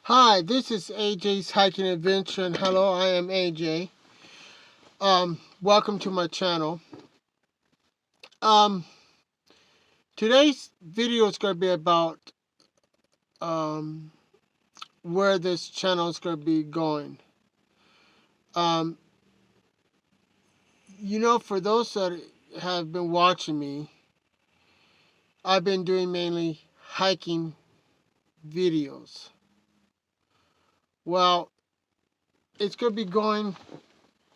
Hi, this is AJ's Hiking Adventure, and hello, I am AJ. Welcome to my channel. Um, Today's video is going to be about um, where this channel is going to be going. Um, for those that have been watching me, I've been doing mainly hiking videos. Well, it's going to be going.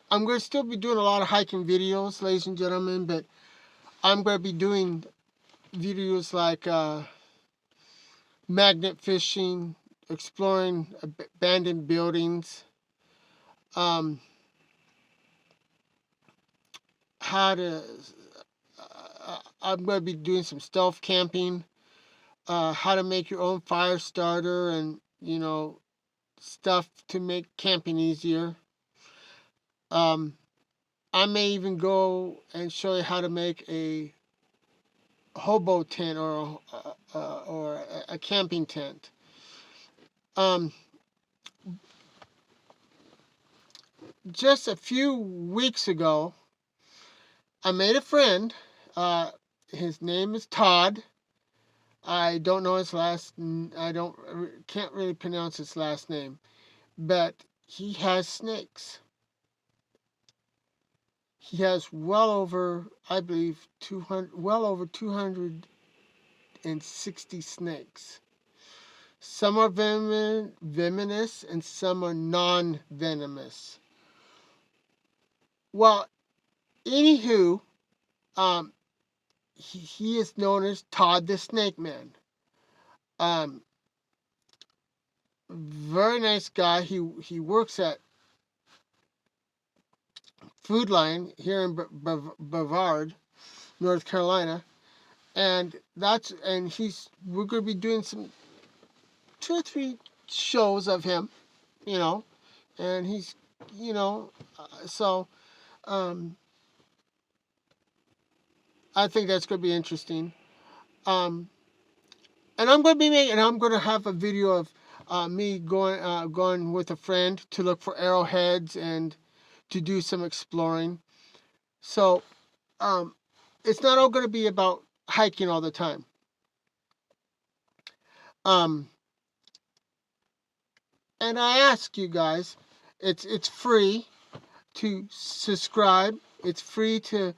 I'm going to still be doing a lot of hiking videos, ladies and gentlemen, but I'm going to be doing videos like magnet fishing, exploring abandoned buildings, um, how to. I'm going to be doing some stealth camping, how to make your own fire starter, and stuff to make camping easier. Um, I may even go and show you how to make a hobo tent or a camping tent. Um, just a few weeks ago, I made a friend. Uh, his name is Todd. I don't know his last. Can't really pronounce his last name, but he has snakes. He has well over, I believe, 260 snakes. Some are venomous and some are non-venomous. Well, anywho, um, he is known as Todd the Snake Man. Um, Very nice guy. He works at Food Line here in Brevard, North Carolina, and we're going to be doing some 2 or 3 shows of him, you know, and he's you know, so um, I think that's going to be interesting. Um, and I'm going to have a video of me going with a friend to look for arrowheads and to do some exploring. So um, it's not all going to be about hiking all the time. Um, and I ask you guys, it's free to subscribe. It's free to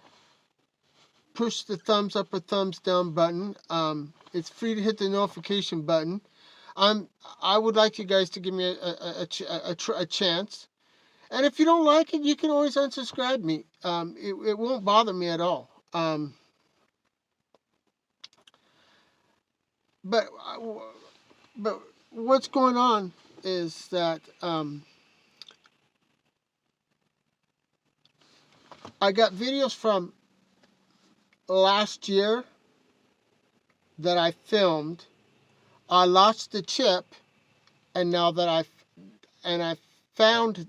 push the thumbs up or thumbs down button. It's free to hit the notification button. I'm I would like you guys to give me a chance. And if you don't like it, you can always unsubscribe me. It won't bother me at all. But but what's going on is that I got videos from last year that I filmed. I lost the chip, and now that I found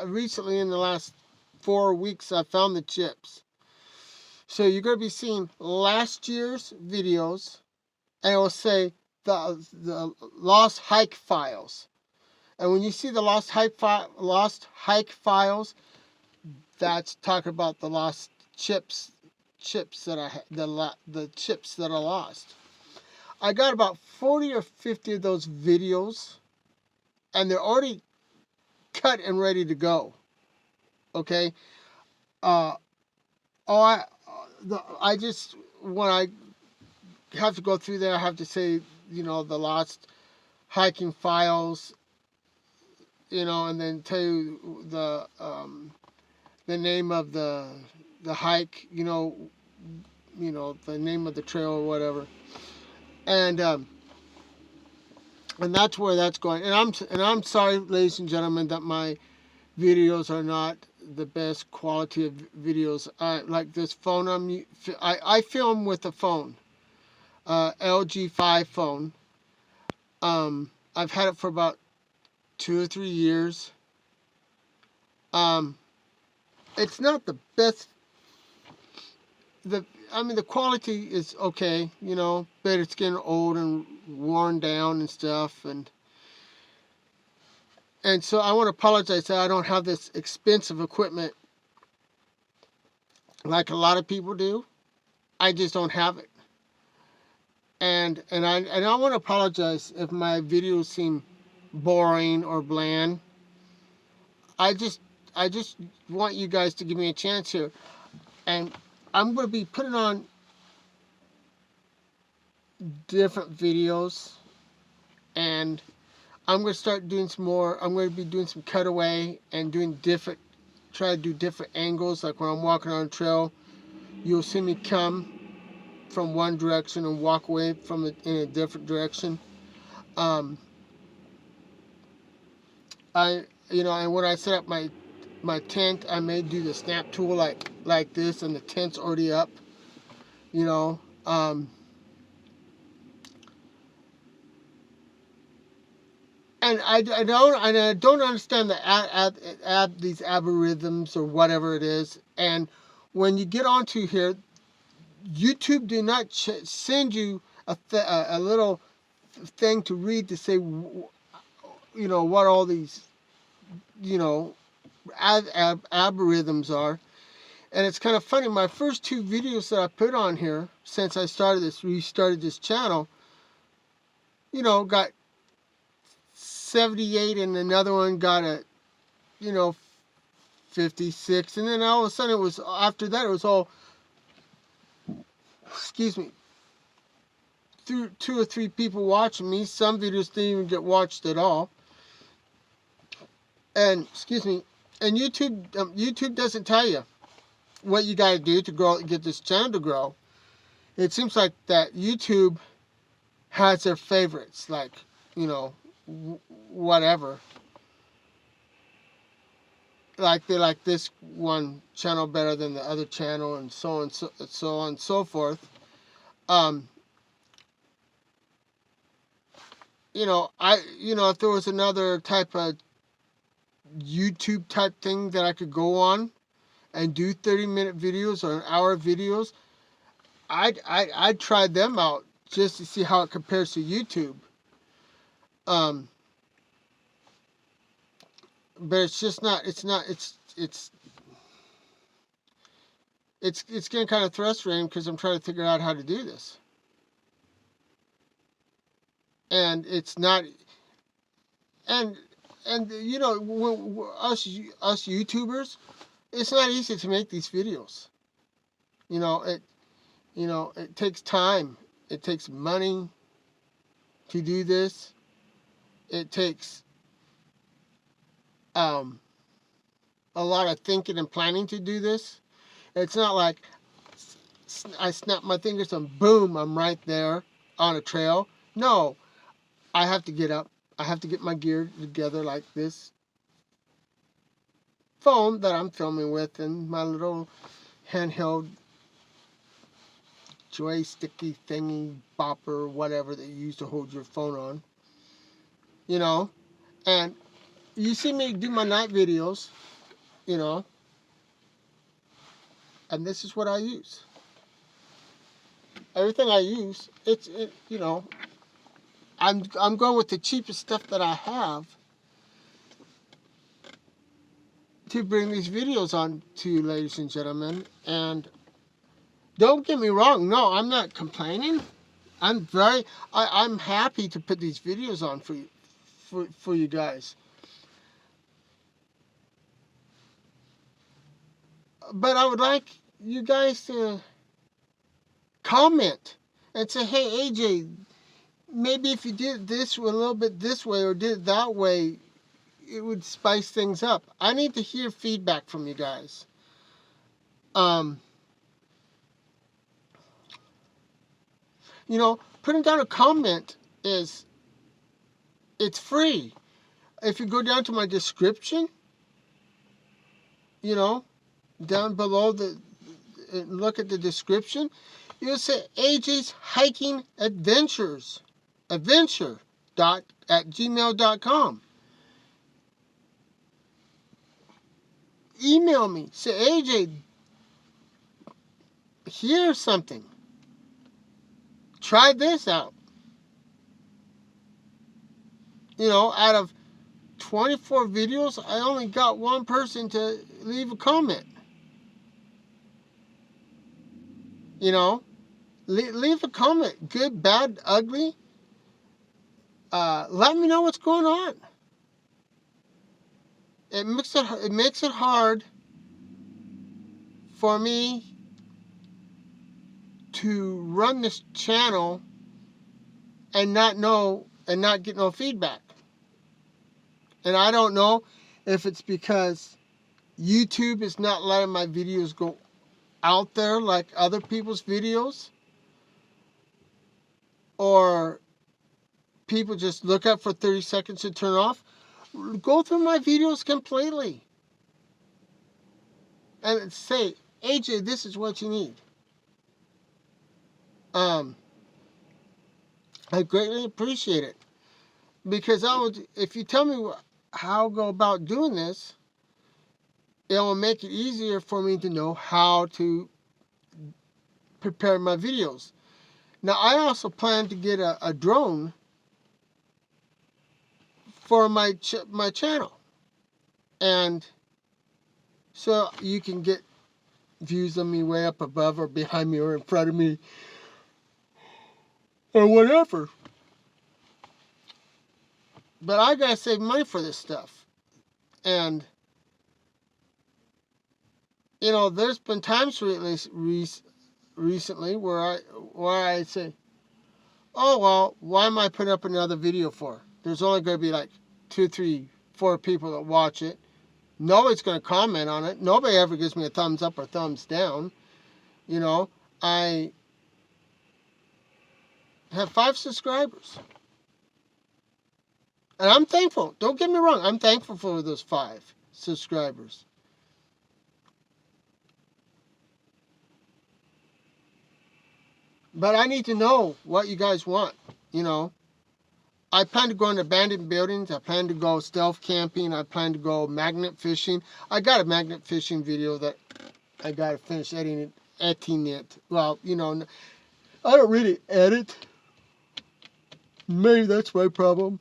recently in the last 4 weeks I found the chips. So you're going to be seeing last year's videos, and it will say the lost hike files. And when you see the lost hike files, that's talking about the lost chips that the chips that I lost. I got about 40 or 50 of those videos, and they're already cut and ready to go. Okay. Uh, oh, I just when I have to go through there, I have to say, the lost hiking files, and then tell you the name of the hike, the name of the trail or whatever, and that's where that's going. And I'm sorry, ladies and gentlemen, that my videos are not the best quality of videos. Like this phone I film with a phone, LG 5 phone. I've had it for about 2 or 3 years. Um, it's not the best. The quality is okay, but it's getting old and worn down and stuff. And And so I want to apologize that I don't have this expensive equipment like a lot of people do. I just don't have it. And I want to apologize if my videos seem boring or bland. I just I just want you guys to give me a chance here. And I'm going to be putting on different videos, and I'm going to start doing some more. I'm going to be doing some cutaway and doing try to do different angles. Like when I'm walking on a trail, you'll see me come from one direction and walk away from it in a different direction. Um, and when I set up my tent, I may do the snap tool like this, and the tent's already up. You know, and I don't understand these algorithms or whatever it is. And when you get onto here, YouTube do not send you a little thing to read to say what all these you know algorithms are. And it's kind of funny. My first two videos that I put on here since I restarted this channel, got 78, and another one got a 56, and then all of a sudden after that it was all, excuse me, through 2 or 3 people watching me. Some videos didn't even get watched at all. And excuse me, and YouTube doesn't tell you what you got to do to get this channel to grow. It seems like that YouTube has their favorites, like whatever. Like they like this one channel better than the other channel, and so on, so on and so forth. If there was another type of YouTube type thing that I could go on and do 30-minute videos or an hour videos, I'd try them out just to see how it compares to YouTube. But it's just not. It's getting kind of frustrating because I'm trying to figure out how to do this, and it's not. And us YouTubers, it's not easy to make these videos. It takes time. It takes money to do this. It takes a lot of thinking and planning to do this. It's not like I snap my fingers and boom, I'm right there on a trail. No, I have to get up. I have to get my gear together, like this phone that I'm filming with, and my little handheld joysticky thingy bopper, whatever that you use to hold your phone on. And you see me do my night videos, and this is what I use. Everything I use, I'm going with the cheapest stuff that I have to bring these videos on to you, ladies and gentlemen. And don't get me wrong, no, I'm not complaining. I'm happy to put these videos on for you guys. But I would like you guys to comment and say, hey, AJ, maybe if you did this a little bit this way or did it that way, it would spice things up. I need to hear feedback from you guys. Putting down a comment it's free. If you go down to my description, down below look at the description, you'll say AJ's Hiking Adventure at gmail.com. Email me. Say, AJ, here's something. Try this out. Out of 24 videos, I only got one person to leave a comment. You know, leave a comment, good, bad, ugly. Let me know what's going on. It makes it hard for me to run this channel and not get no feedback. And I don't know if it's because YouTube is not letting my videos go out there like other people's videos, or people just look up for 30 seconds to turn off. Go through my videos completely and say, AJ, this is what you need. I greatly appreciate it, because if you tell me how to go about doing this, it will make it easier for me to know how to prepare my videos. Now, I also plan to get a drone for my channel, and so you can get views of me way up above or behind me or in front of me or whatever. But I gotta save money for this stuff. And you know, there's been times recently where I say, oh well, why am I putting up another video for? There's only gonna be like 2, 3, 4 people that watch it. Nobody's gonna comment on it. Nobody ever gives me a thumbs up or thumbs down. You know, I have 5 subscribers. And I'm thankful. Don't get me wrong. I'm thankful for those 5 subscribers. But I need to know what you guys want. You know, I plan to go in abandoned buildings. I plan to go stealth camping. I plan to go magnet fishing. I got a magnet fishing video that I got to finish editing it. Well, you know, I don't really edit. Maybe that's my problem.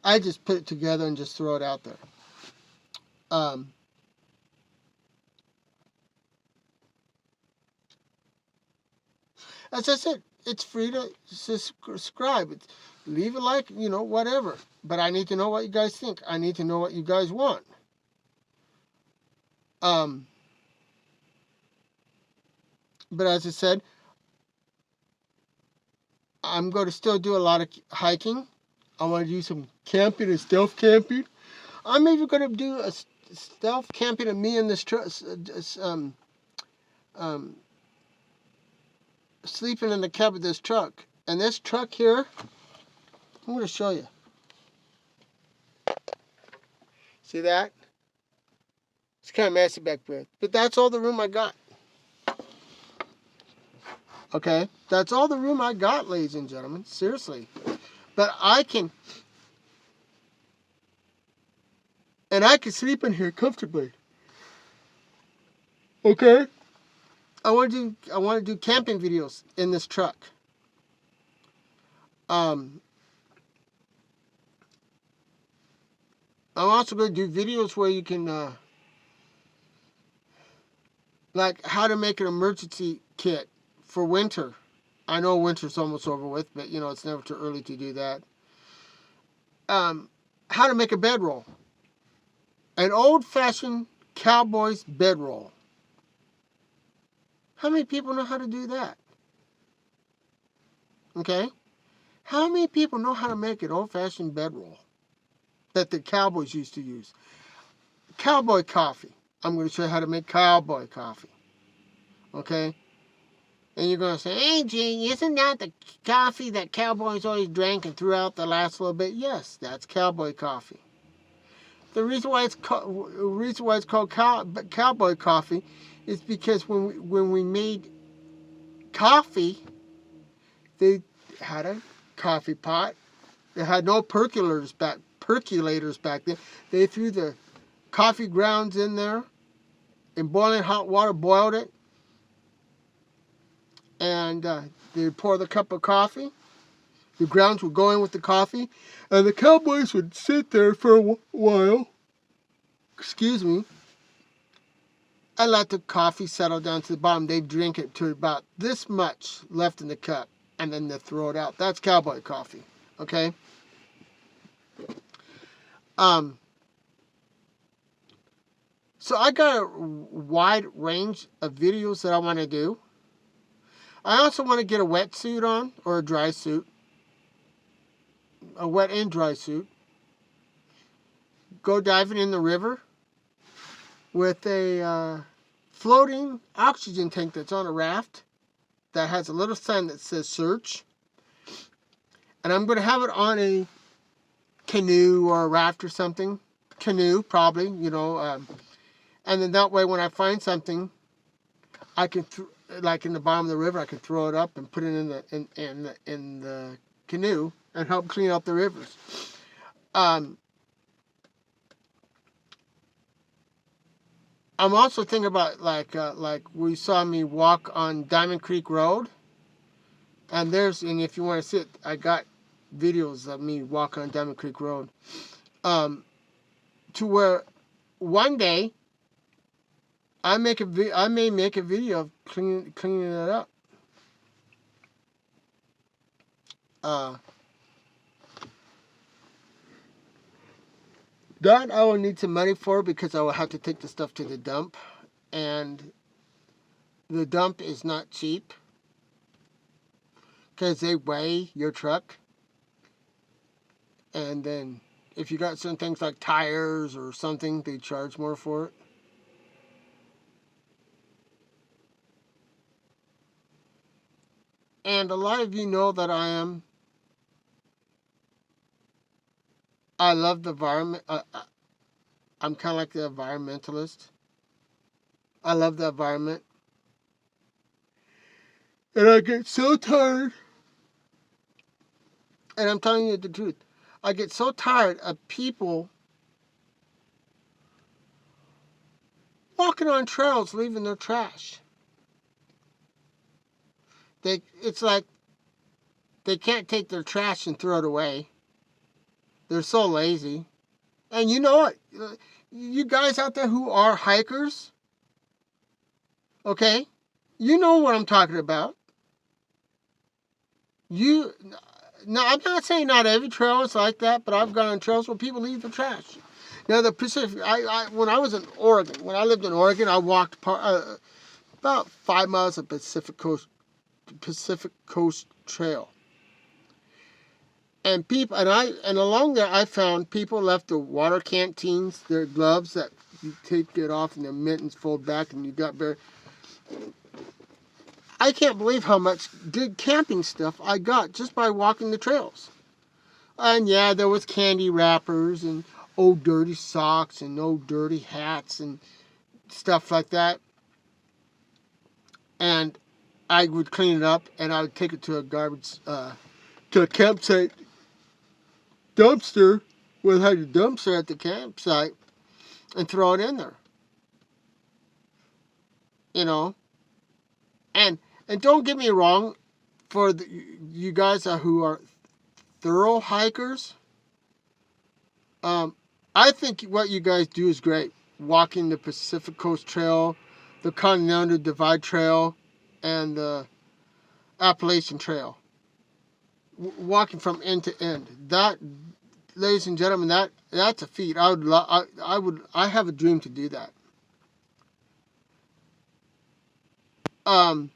I just put it together and just throw it out there. As I said, it's free to subscribe. Leave a like, you know, whatever. But I need to know what you guys think. I need to know what you guys want. But as I said, I'm going to still do a lot of hiking. I want to do some camping and stealth camping. I'm even going to do a stealth camping of me in this truck, sleeping in the cab of this truck. And this truck here, I'm going to show you. See that? It's kind of messy back there. But that's all the room I got. Okay? That's all the room I got, ladies and gentlemen. Seriously. But I can sleep in here comfortably. Okay? I want to do camping videos in this truck. I'm also going to do videos where you can like how to make an emergency kit for winter. I know winter's almost over with, but you know, it's never too early to do that. How to make a bedroll. An old-fashioned cowboy's bedroll. How many people know how to do that? Okay? How many people know how to make an old-fashioned bedroll that the cowboys used to use? Cowboy coffee. I'm going to show you how to make cowboy coffee. Okay? And you're going to say, hey, Jay, isn't that the coffee that cowboys always drank and threw out the last little bit? Yes, that's cowboy coffee. The reason why it's called cowboy coffee is because when we made coffee, they had a coffee pot. They had no percolators back then. They threw the coffee grounds in there in boiling hot water, boiled it, and they pour the cup of coffee, The grounds would go in with the coffee, and the cowboys would sit there for a while, excuse me, and let the coffee settle down to the bottom. They'd drink it to about this much left in the cup, and then they'd throw it out. That's cowboy coffee, okay? So I got a wide range of videos that I want to do. I also want to get a wetsuit on, or a dry suit. A wet and dry suit. Go diving in the river with a floating oxygen tank that's on a raft that has a little sign that says search. And I'm going to have it on a canoe or a raft or something. Canoe, probably, you know. And then that way when I find something, I can, like in the bottom of the river, I can throw it up and put it in the canoe and help clean up the rivers. I'm also thinking about like we saw me walk on Diamond Creek Road, and if you want to see it, I got videos of me walk on Diamond Creek Road, to where one day I may make a video of cleaning it up. That I will need some money for, because I will have to take the stuff to the dump, and the dump is not cheap because they weigh your truck, and then if you got certain things like tires or something, they charge more for it. And a lot of you know that I love the environment. I'm kind of like the environmentalist. I love the environment. And I get so tired. And I'm telling you the truth. I get so tired of people walking on trails leaving their trash. It's like they can't take their trash and throw it away. They're so lazy. And you know what? You guys out there who are hikers, okay? You know what I'm talking about. Now, I'm not saying not every trail is like that, but I've gone on trails where people leave their trash. Now, the Pacific, when I was in Oregon, when I lived in Oregon, I walked about 5 miles of Pacific Coast Trail. And along there, I found people left their water canteens, their gloves that you take it off, and their mittens fold back, and you got bare. I can't believe how much good camping stuff I got just by walking the trails. And yeah, there was candy wrappers and old dirty socks and old dirty hats and stuff like that. And I would clean it up, and I would take it to a campsite dumpster, where they had a dumpster at the campsite, and throw it in there. You know? And don't get me wrong, for you guys who are thorough hikers, I think what you guys do is great. Walking the Pacific Coast Trail, the Continental Divide Trail, and the Appalachian Trail. Walking from end to end. That, ladies and gentlemen, that's a feat. I have a dream to do that. And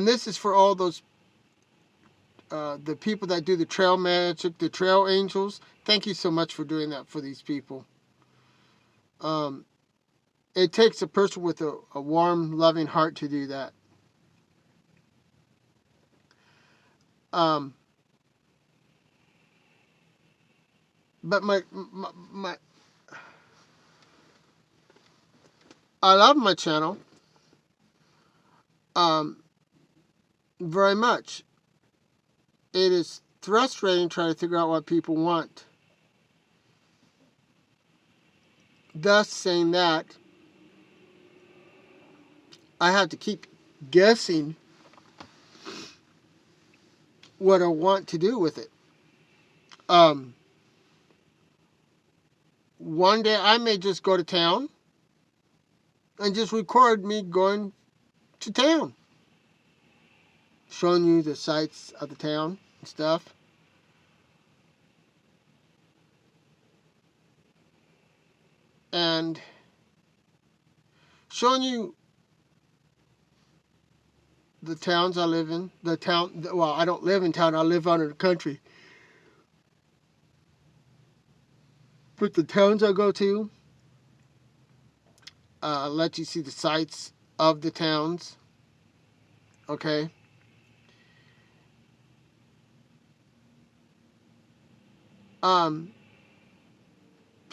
this is for all those the people that do the trail magic, the trail angels. Thank you so much for doing that for these people. It takes a person with a warm, loving heart to do that. But my I love my channel very much. It is frustrating trying to figure out what people want. Thus, saying that, I have to keep guessing what I want to do with it. One day I may just go to town and just record me going to town, showing you the sights of the town and stuff. And showing you the towns I live in. Well, I don't live in town, I live out in the country. But the towns I go to, let you see the sights of the towns. Okay?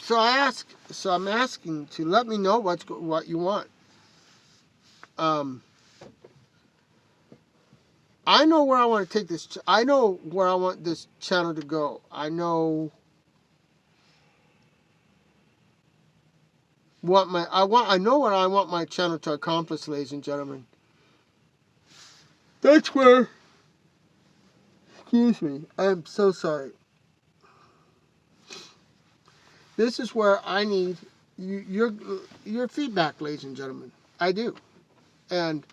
So I'm asking to let me know what you want. I know where I want to take this. I know where I want this channel to go. I know I know what I want my channel to accomplish, ladies and gentlemen. That's where. Excuse me. I am so sorry. This is where I need your feedback, ladies and gentlemen. I do, and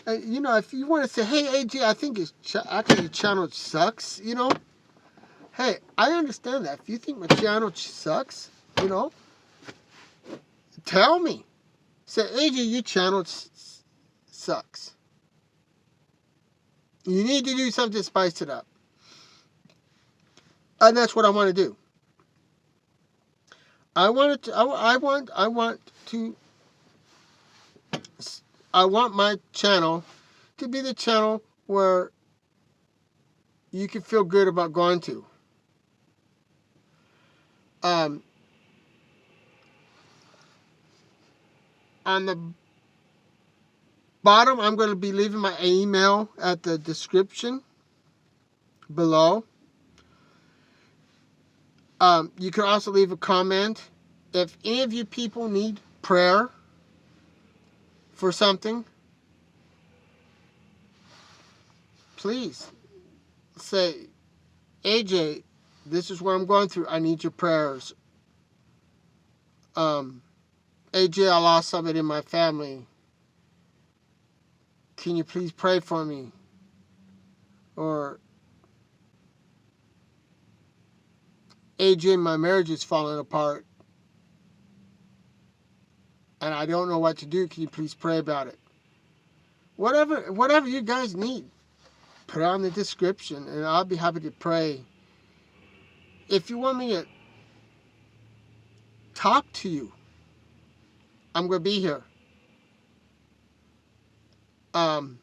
you know, if you want to say, "Hey, AJ, I think your channel sucks," you know, hey, I understand that. If you think my channel sucks, you know, tell me. Say, AJ, your channel sucks. You need to do something to spice it up. And that's what I want to do. I want my channel to be the channel where you can feel good about going to. On the bottom, I'm going to be leaving my email at the description below. You can also leave a comment. If any of you people need prayer for something, please say, AJ, this is what I'm going through. I need your prayers. AJ, I lost somebody in my family. Can you please pray for me? Or, AJ, my marriage is falling apart and I don't know what to do. Can you please pray about it? Whatever you guys need, put it on the description and I'll be happy to pray. If you want me to talk to you, I'm going to be here. On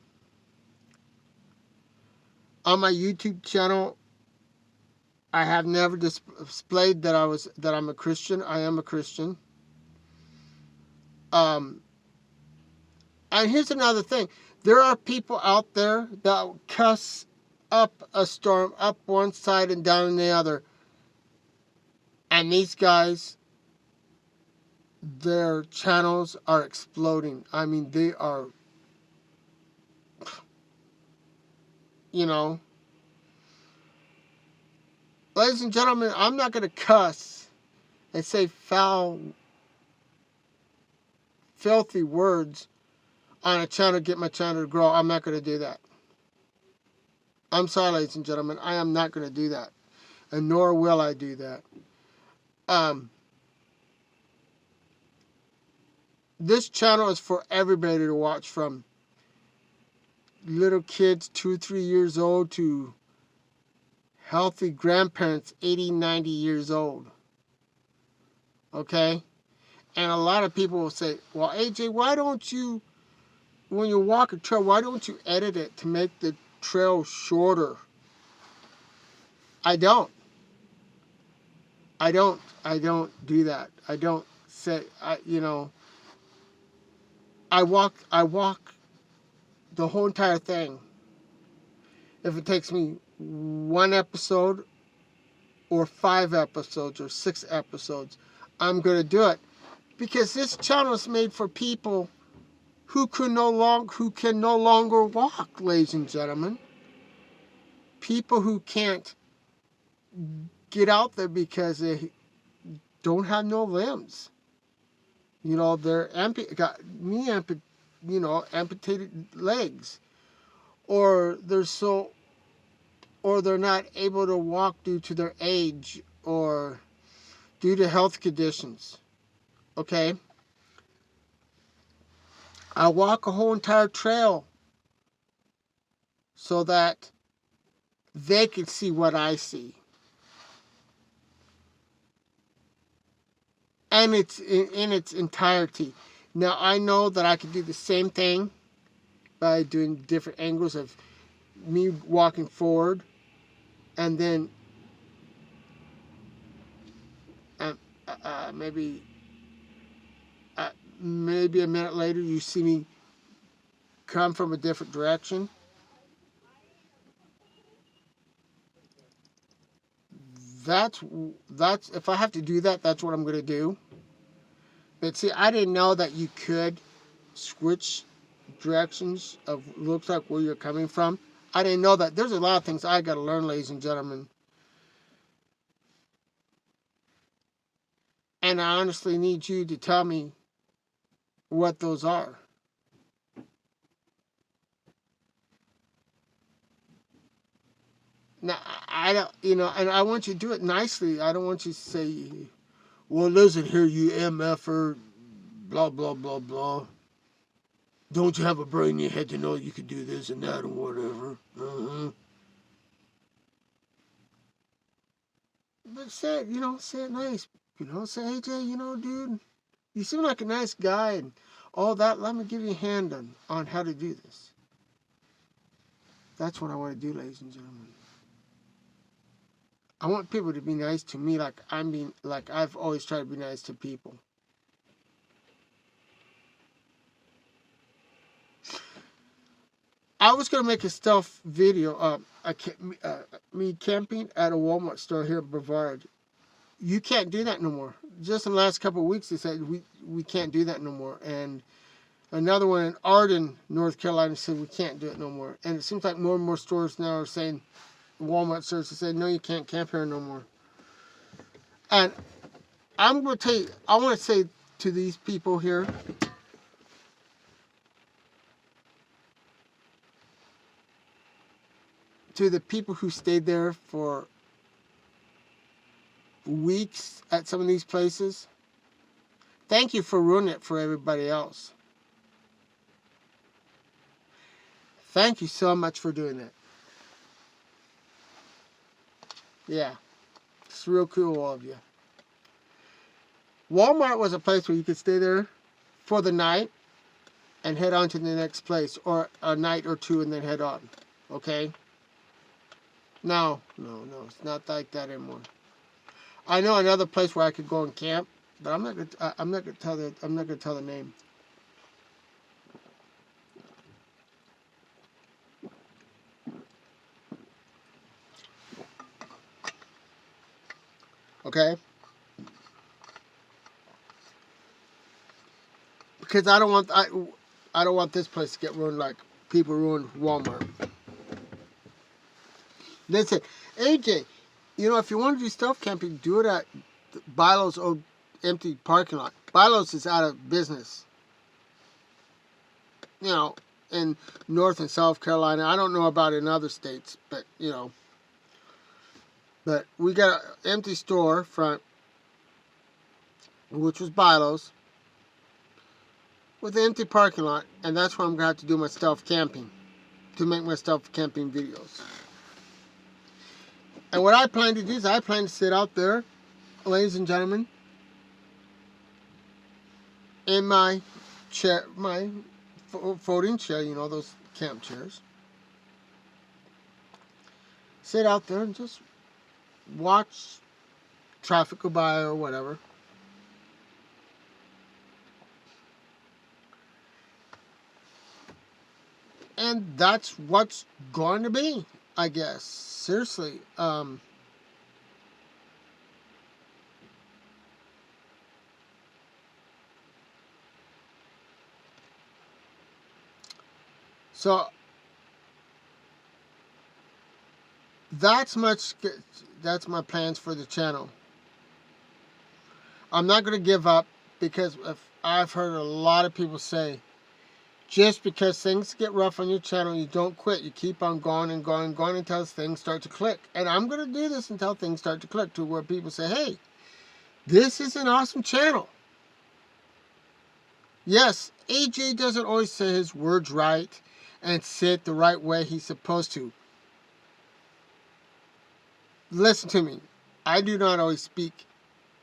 my YouTube channel, I have never displayed that I'm a Christian. I am a Christian. And here's another thing. There are people out there that cuss up a storm, up one side and down the other. And these guys, their channels are exploding. I mean, they are, you know. Ladies and gentlemen, I'm not going to cuss and say foul, filthy words on a channel to get my channel to grow. I'm not going to do that. I'm sorry, ladies and gentlemen. I am not going to do that. And nor will I do that. This channel is for everybody to watch, from little kids 2-3 years old to healthy grandparents 80, 90 years old. Okay? And a lot of people will say, well, AJ, why don't you, when you walk a trail, why don't you edit it to make the trail shorter? I don't do that. I don't say, I walk the whole entire thing. If it takes me 1 episode or 5 episodes or 6 episodes, I'm going to do it. Because this channel is made for people who can no longer walk, ladies and gentlemen. people who can't get out there because they don't have no limbs. You know, they're amputated legs, or they're not able to walk due to their age or due to health conditions. Okay, I walk a whole entire trail so that they can see what I see, and it's in its entirety. Now I know that I can do the same thing by doing different angles of me walking forward, and then uh, uh, maybe uh, maybe a minute later you see me come from a different direction. That's that's if I have to do that, that's what I'm going to do. But see, I didn't know that you could switch directions of looks like where you're coming from. I didn't know that. There's a lot of things I got to learn, ladies and gentlemen. And I honestly need you to tell me what those are. Now, I don't, and I want you to do it nicely. I don't want you to say, well, listen here, you MFer, blah, blah, blah, blah. Don't you have a brain in your head to know you could do this and that and whatever? Uh-huh. But say it nice. Say, hey, Jay, dude, you seem like a nice guy and all that. Let me give you a hand on how to do this. That's what I want to do, ladies and gentlemen. I want people to be nice to me like I've always tried to be nice to people. I was going to make a stealth video me camping at a Walmart store here in Brevard. You can't do that no more. Just in the last couple of weeks, they said we can't do that no more. And another one in Arden, North Carolina, said we can't do it no more. And it seems like more and more stores now are saying, Walmart stores are saying, no, you can't camp here no more. And I'm going to tell you, I want to say to these people here, to the people who stayed there for weeks at some of these places, thank you for ruining it for everybody else. Thank you so much for doing that. Yeah, it's real cool of you. Walmart was a place where you could stay there for the night and head on to the next place, or a night or two and then head on. Okay? No, it's not like that anymore. I know another place where I could go and camp, but I'm not gonna tell the name. Okay? Because I don't want this place to get ruined like people ruined Walmart. They said, AJ, if you want to do stealth camping, do it at Bilo's old empty parking lot. Bilo's is out of business. In North and South Carolina. I don't know about in other states, but But we got an empty store front, which was Bilo's, with an empty parking lot, and that's where I'm going to have to do my stealth camping, to make my stealth camping videos. And what I plan to do is I plan to sit out there, ladies and gentlemen, in my chair, my folding chair, those camp chairs. Sit out there and just watch traffic go by or whatever. And that's what's going to be, I guess. Seriously. So that's my plans for the channel. I'm not going to give up, because I've heard a lot of people say, just because things get rough on your channel, you don't quit. You keep on going and going and going until things start to click. And I'm going to do this until things start to click, to where people say, hey, this is an awesome channel. Yes, AJ doesn't always say his words right and say it the right way he's supposed to. Listen to me. I do not always speak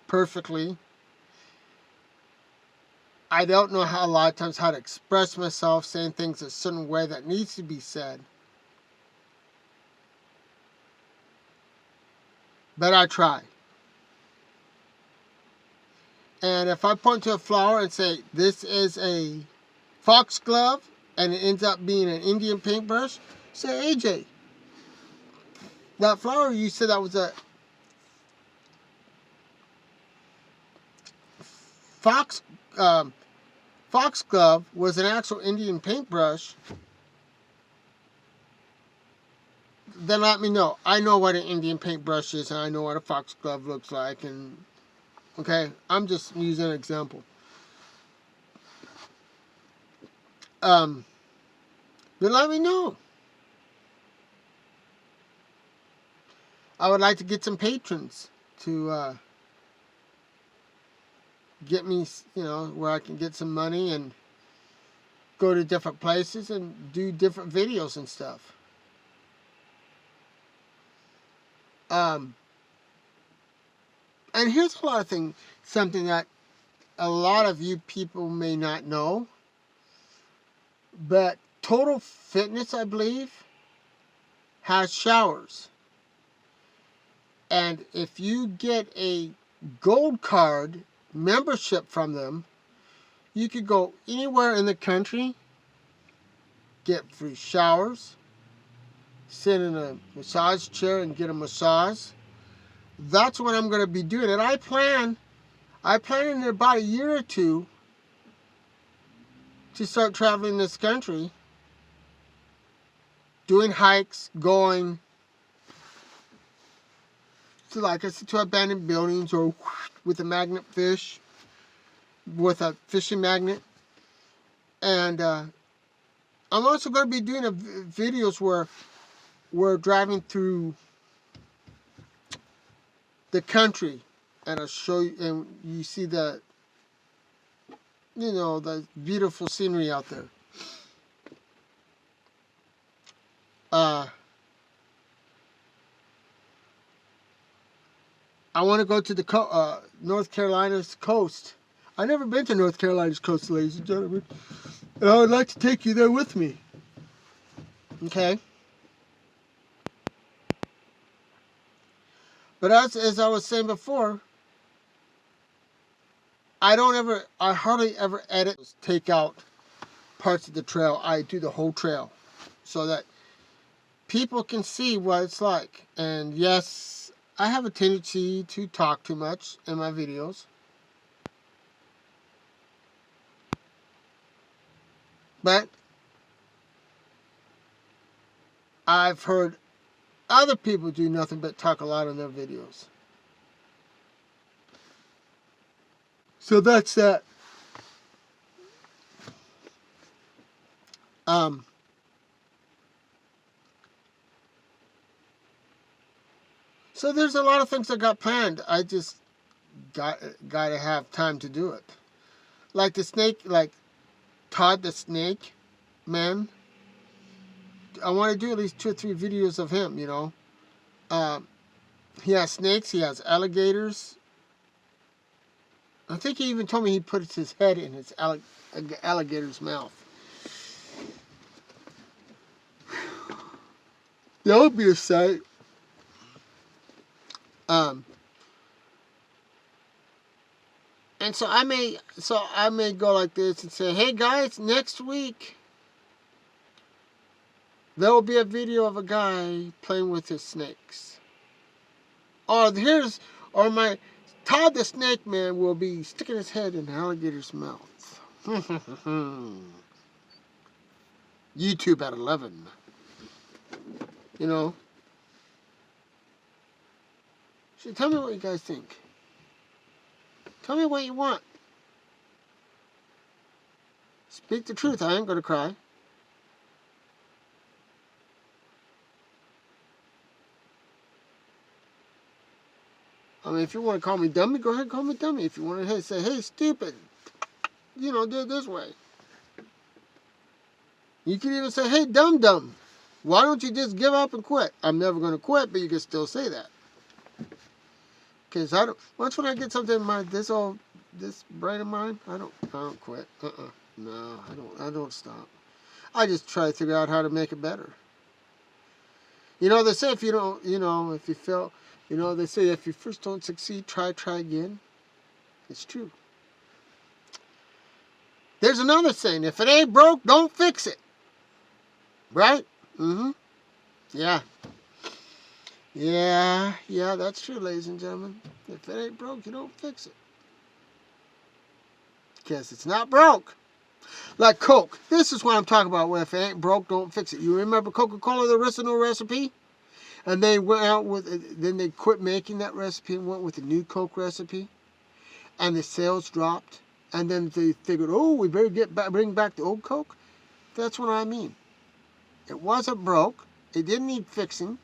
perfectly. I don't know how, a lot of times, how to express myself, saying things a certain way that needs to be said. But I try. And if I point to a flower and say, this is a foxglove, and it ends up being an Indian paintbrush, say, AJ, that flower you said that was a fox foxglove was an actual Indian paintbrush, then let me know. I know what an Indian paintbrush is, and I know what a foxglove looks like. And okay, I'm just using an example. Then let me know. I would like to get some patrons to get me, where I can get some money and go to different places and do different videos and stuff. And here's a lot of things, something that a lot of you people may not know, but Total Fitness, I believe, has showers. And if you get a gold card membership from them, you could go anywhere in the country, get free showers, sit in a massage chair and get a massage. That's what I'm going to be doing. And I plan in about a year or two to start traveling this country, doing hikes, going to, like I said, to abandoned buildings, or with a magnet fish, with a fishing magnet. And I'm also going to be doing videos where we're driving through the country, and I'll show you, and you see the beautiful scenery out there. I want to go to the North Carolina's coast. I've never been to North Carolina's coast, ladies and gentlemen, and I would like to take you there with me. Okay? But as I was saying before, I hardly ever edit, take out parts of the trail. I do the whole trail so that people can see what it's like. And yes, I have a tendency to talk too much in my videos. But I've heard other people do nothing but talk a lot in their videos. So that's that. So there's a lot of things I got planned. I just got to have time to do it. Like the snake, like Todd the Snake Man. I want to do at least 2 or 3 videos of him, He has snakes, he has alligators. I think he even told me he put his head in his alligator's mouth. That would be a sight. And so I may go like this and say, hey guys, next week there will be a video of a guy playing with his snakes. Or my Todd the Snake Man will be sticking his head in an alligator's mouth. YouTube at 11. So tell me what you guys think. Tell me what you want. Speak the truth. I ain't going to cry. I mean, if you want to call me dummy, go ahead and call me dummy. If you want to say, hey, stupid, you know, do it this way. You can even say, hey, dumb. Why don't you just give up and quit? I'm never going to quit, but you can still say that. Because once when I get something in my, this brain of mine, I don't quit. No, I don't stop. I just try to figure out how to make it better. You know, they say if you don't, if you fail, they say if you first don't succeed, try again. It's true. There's another saying, if it ain't broke, don't fix it. Right? Mm-hmm. Yeah. Yeah, that's true, ladies and gentlemen. If it ain't broke, you don't fix it. Because it's not broke. Like Coke. This is what I'm talking about. Where if it ain't broke, don't fix it. You remember Coca-Cola, the original recipe? And they went out then they quit making that recipe and went with the new Coke recipe. And the sales dropped. And then they figured, oh, we better bring back the old Coke. That's what I mean. It wasn't broke. It didn't need fixing.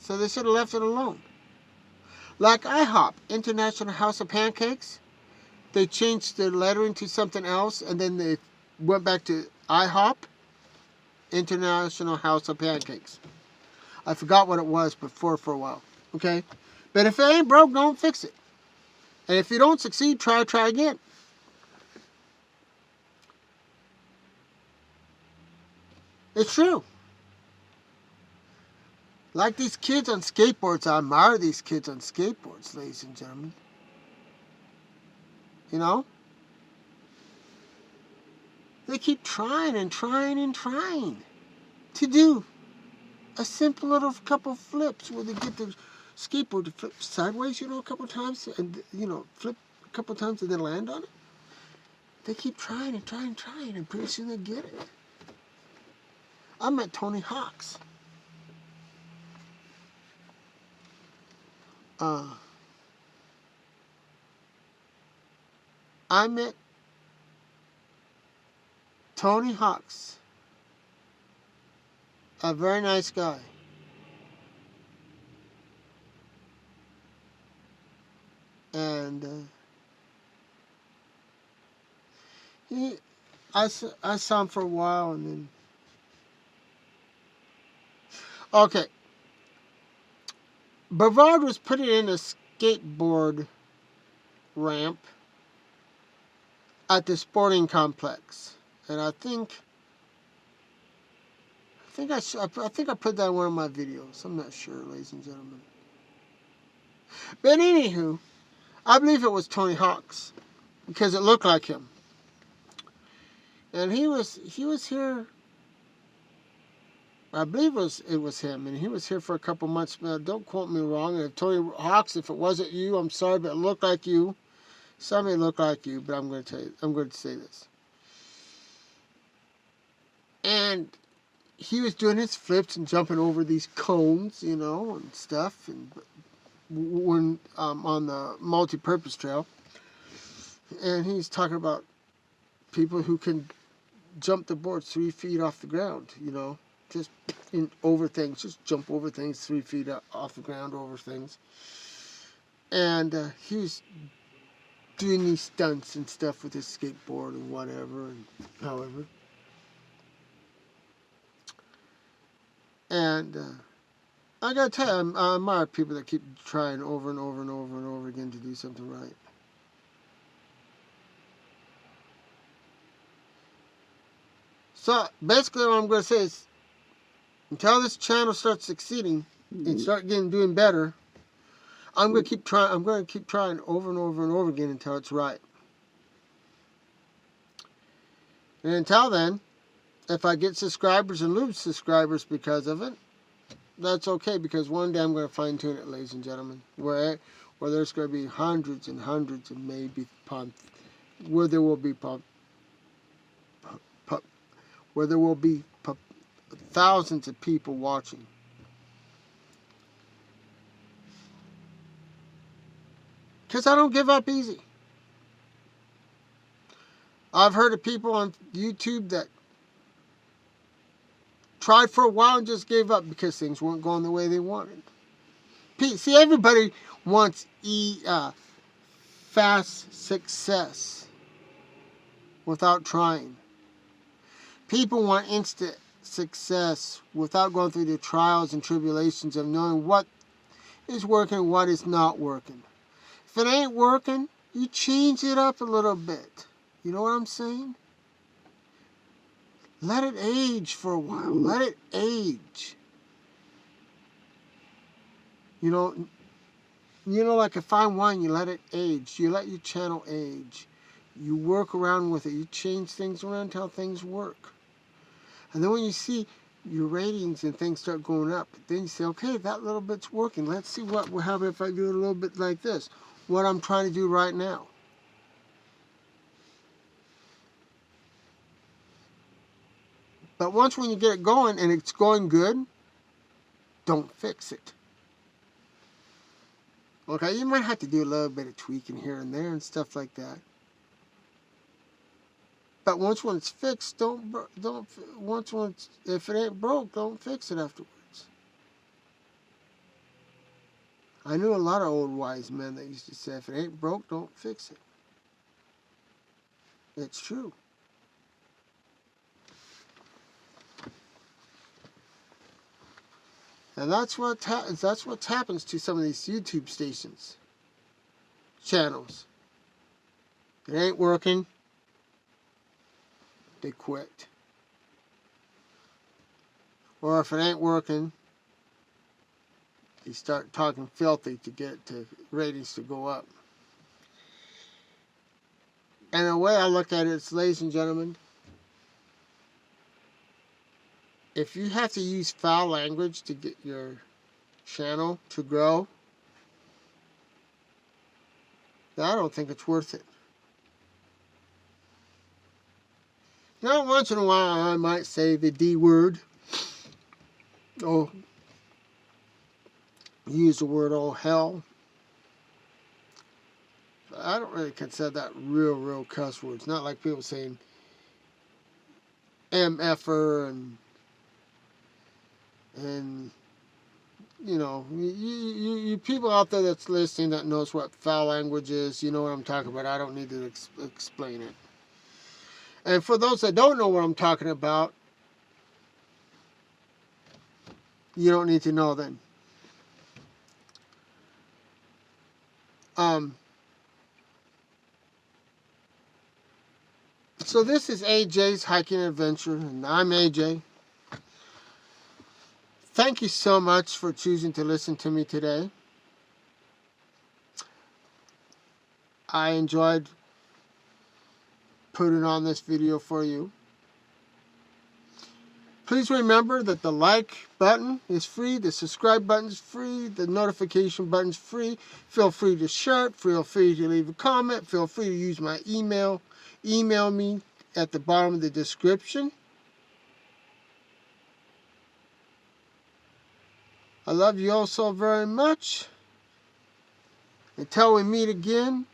So they should have left it alone. Like IHOP, International House of Pancakes. They changed their lettering to something else, and then they went back to IHOP, International House of Pancakes. I forgot what it was before for a while. Okay? But if it ain't broke, don't fix it. And if you don't succeed, try again. It's true. Like these kids on skateboards, I admire these kids on skateboards, ladies and gentlemen. You know? They keep trying to do a simple little couple flips where they get the skateboard to flip sideways, a couple times, and, flip a couple times and then land on it. They keep trying, and pretty soon they get it. I met Tony Hawks. I met Tony Hawks. A very nice guy. And I saw him for a while, and then... Okay. Brevard was putting in a skateboard ramp at the sporting complex. And I think I put that in one of my videos. I'm not sure, ladies and gentlemen. But anywho, I believe it was Tony Hawks because it looked like him. And he was here. I believe it was him, and he was here for a couple months. Don't quote me wrong. And if Tony Hawks, if it wasn't you, I'm sorry, but it looked like you. Somebody looked like you, but I'm going to say this. And he was doing his flips and jumping over these cones, and stuff, and when on the multi-purpose trail. And he's talking about people who can jump the board 3 feet off the ground, just over things, just jump over things 3 feet off the ground over things. And he was doing these stunts and stuff with his skateboard and whatever, and however. And I gotta tell you, I admire people that keep trying over and over and over and over again to do something right. So basically what I'm going to say is, until this channel starts succeeding and start doing better, I'm going to keep trying. I'm going to keep trying over and over and over again until it's right. And until then, if I get subscribers and lose subscribers because of it, that's okay, because one day I'm going to fine tune it, ladies and gentlemen, where there's going to be hundreds and hundreds and maybe where there will be thousands of people watching. Because I don't give up easy. I've heard of people on YouTube that tried for a while and just gave up because things weren't going the way they wanted. See, everybody wants fast success without trying. People want instant success without going through the trials and tribulations of knowing what is working, what is not working. If it ain't working, you change it up a little bit. You know what I'm saying? Let it age for a while. Let it age. You know, like a fine wine, you let it age. You let your channel age. You work around with it. You change things around until things work. And then when you see your ratings and things start going up, then you say, okay, that little bit's working. Let's see what will happen if I do it a little bit like this. What I'm trying to do right now. But once when you get it going and it's going good, don't fix it. Okay, you might have to do a little bit of tweaking here and there and stuff like that. But once it's fixed, if it ain't broke, don't fix it afterwards. I knew a lot of old wise men that used to say, if it ain't broke, don't fix it. It's true. And that's what happens to some of these YouTube channels. It ain't working. They quit. Or if it ain't working, they start talking filthy to get the ratings to go up. And the way I look at it is, ladies and gentlemen, if you have to use foul language to get your channel to grow, then I don't think it's worth it. Now, once in a while, I might say the D word. Oh, use the word, oh, hell. But I don't really consider that real cuss words. Not like people saying MFer and you know, you people out there that's listening that knows what foul language is, you know what I'm talking about. I don't need to explain it. And for those that don't know what I'm talking about, you don't need to know then. So this is AJ's Hiking Adventure, and I'm AJ. Thank you so much for choosing to listen to me today. I enjoyed putting on this video for you. Please remember that the like button is free, the subscribe button is free, the notification button is free. Feel free to share it, feel free to leave a comment, feel free to use my email. Email me at the bottom of the description. I love you all so very much. Until we meet again,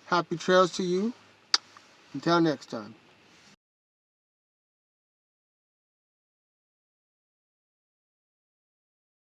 happy trails to you. Until next time.